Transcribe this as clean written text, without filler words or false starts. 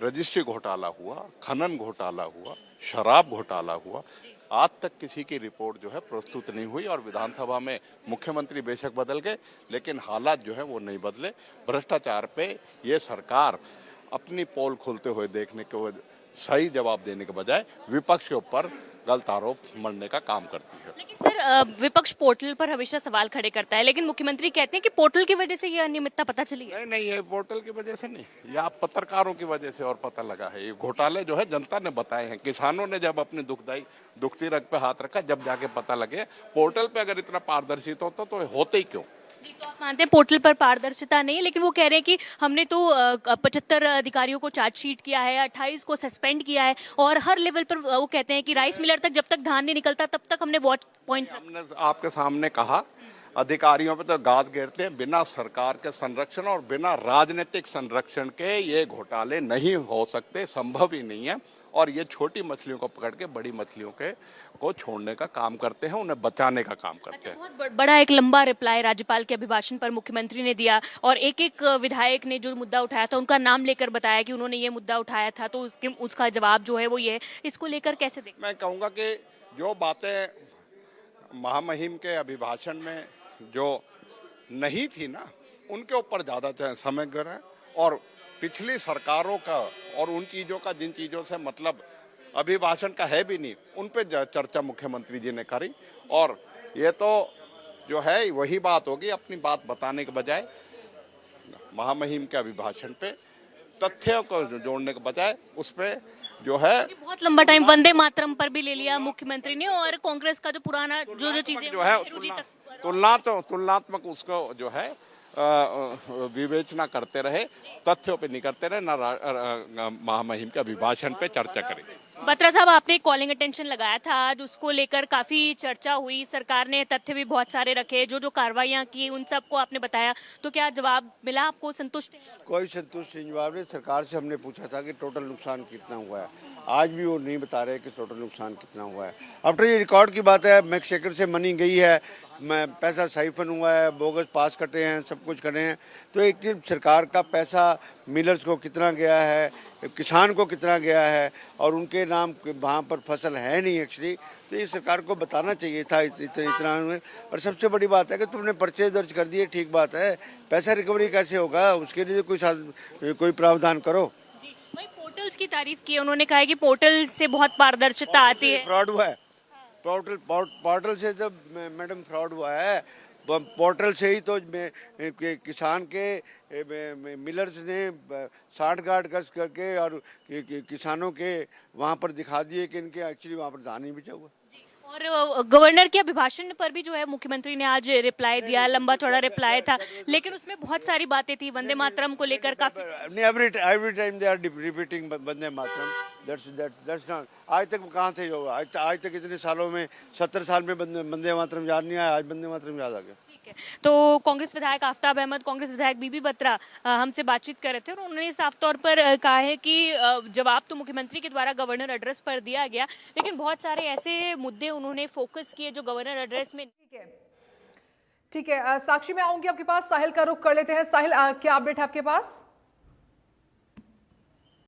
Registry घोटाला हुआ, खनन घोटाला हुआ, शराब घोटाला हुआ, आज तक किसी की रिपोर्ट जो है प्रस्तुत नहीं हुई। और विधानसभा में मुख्यमंत्री बेशक बदल गए, लेकिन हालात जो है वो नहीं बदले। भ्रष्टाचार पे ये सरकार अपनी पोल खोलते हुए देखने के सही जवाब देने के बजाय विपक्ष के ऊपर गलत आरोप मढ़ने का काम करती है। लेकिन सर, विपक्ष पोर्टल पर हमेशा सवाल खड़े करता है, लेकिन मुख्यमंत्री कहते हैं कि पोर्टल की वजह से ये अनियमितता पता चली है। नहीं नहीं, ये पोर्टल की वजह से नहीं, ये आप पत्रकारों की वजह से और पता लगा है। ये घोटाले जो है जनता ने बताए हैं, किसानों ने जब अपनी दुखती रग पे हाथ रखा, जब जाके पता लगे। पोर्टल पे अगर इतना पारदर्शिता होता तो होते ही क्यों? तो आप मानते हैं पोर्टल पर पारदर्शिता नहीं है, लेकिन वो कह रहे हैं कि हमने तो 75 अधिकारियों को चार्जशीट किया है, 28 को सस्पेंड किया है, और हर लेवल पर वो कहते हैं कि राइस मिलर तक जब तक धान नहीं निकलता तब तक हमने वॉच पॉइंट्स। हमने आपके सामने कहा, अधिकारियों पे तो गाज घेरते हैं। बिना सरकार के संरक्षण और बिना राजनीतिक संरक्षण के ये घोटाले नहीं हो सकते, संभव ही नहीं है। और ये छोटी मछलियों को पकड़ के बड़ी मछलियों के को छोड़ने का काम करते हैं, उन्हें बचाने का काम करते हैं। बहुत बड़ा एक लंबा रिप्लाई राज्यपाल के अभिभाषण पर मुख्यमंत्री ने दिया, और एक एक विधायक ने जो मुद्दा उठाया था उनका नाम लेकर बताया कि उन्होंने ये मुद्दा उठाया था, तो उसका जवाब जो है वो ये है। इसको लेकर कैसे देखें? मैं कहूँगा कि जो बातें महामहिम के अभिभाषण में जो नहीं थी ना, उनके ऊपर ज़्यादा समय गया है। और पिछली सरकारों का और उन चीज़ों का, जिन चीज़ों से मतलब अभिभाषण का है भी नहीं, उन पे चर्चा मुख्यमंत्री जी ने करी। और ये तो जो है वही बात होगी, अपनी बात बताने के बजाय महामहिम के अभिभाषण पे तथ्यों को जोड़ने के बजाय उस पे जो है बहुत लंबा टाइम वंदे मातरम पर भी ले लिया मुख्यमंत्री ने, और कांग्रेस का जो पुराना जो चीजें जो है तुलनात्मक उसको जो है विवेचना करते रहे, तथ्यों पे नहीं करते रहे, ना महामहिम के अभिभाषण पे चर्चा करें। बत्रा साहब, आपने कॉलिंग अटेंशन लगाया था आज, उसको लेकर काफी चर्चा हुई, सरकार ने तथ्य भी बहुत सारे रखे, जो जो कार्रवाइयां की उन सबको आपने बताया, तो क्या जवाब मिला आपको? संतुष्ट है? कोई संतुष्ट जवाब नहीं। सरकार से हमने पूछा था कि टोटल नुकसान कितना हुआ है, आज भी वो नहीं बता रहे कि टोटल नुकसान कितना हुआ है। आफ्टर ये रिकॉर्ड की बात है, मैक्सेकर से मनी गई है, पैसा साइफन हुआ है, बोगस पास कटे हैं, सब कुछ करे हैं। तो एक सरकार का पैसा मिलर्स को कितना गया है, किसान को कितना गया है, और उनके नाम वहाँ पर फसल है नहीं एक्चुअली, तो ये सरकार को बताना चाहिए था इतना में। और सबसे बड़ी बात है कि तुमने पर्चे दर्ज कर दिए, ठीक बात है, पैसा रिकवरी कैसे होगा, उसके लिए कोई प्रावधान करो। वही पोर्टल्स की तारीफ की, उन्होंने कहा है कि पोर्टल से बहुत पारदर्शिता आती है। फ्रॉड हुआ है पोर्टल से, जब मैडम फ्रॉड हुआ है पोर्टल से ही, तो किसान के मिलर्स ने 60 गार्ड गश्त करके और किसानों के वहाँ पर दिखा दिए कि इनके एक्चुअली वहाँ पर धान ही बिचा हुआ। और गवर्नर के अभिभाषण पर भी जो है मुख्यमंत्री ने आज रिप्लाई दिया, लंबा चौड़ा रिप्लाई था, लेकिन उसमें बहुत सारी बातें थी वंदे मातरम को लेकर काफी। Every time they are repeating Vande Mataram, that's not. आज तक कहाँ थे जो आज तक इतने सालों में, 70 साल में वंदे मातरम याद नहीं आया, आज वंदे मातरम याद आ गया। तो कांग्रेस विधायक आफ्ताब अहमद, कांग्रेस विधायक बीबी बत्रा हमसे बातचीत कर रहे थे, और उन्होंने साफ तौर पर कहा है कि जवाब तो मुख्यमंत्री के द्वारा गवर्नर एड्रेस पर दिया गया, लेकिन बहुत सारे ऐसे मुद्दे उन्होंने फोकस किए जो गवर्नर एड्रेस में। ठीक है, साक्षी में आऊंगी आपके पास, साहिल का रुख कर लेते हैं। साहिल, क्या अपडेट है आपके पास?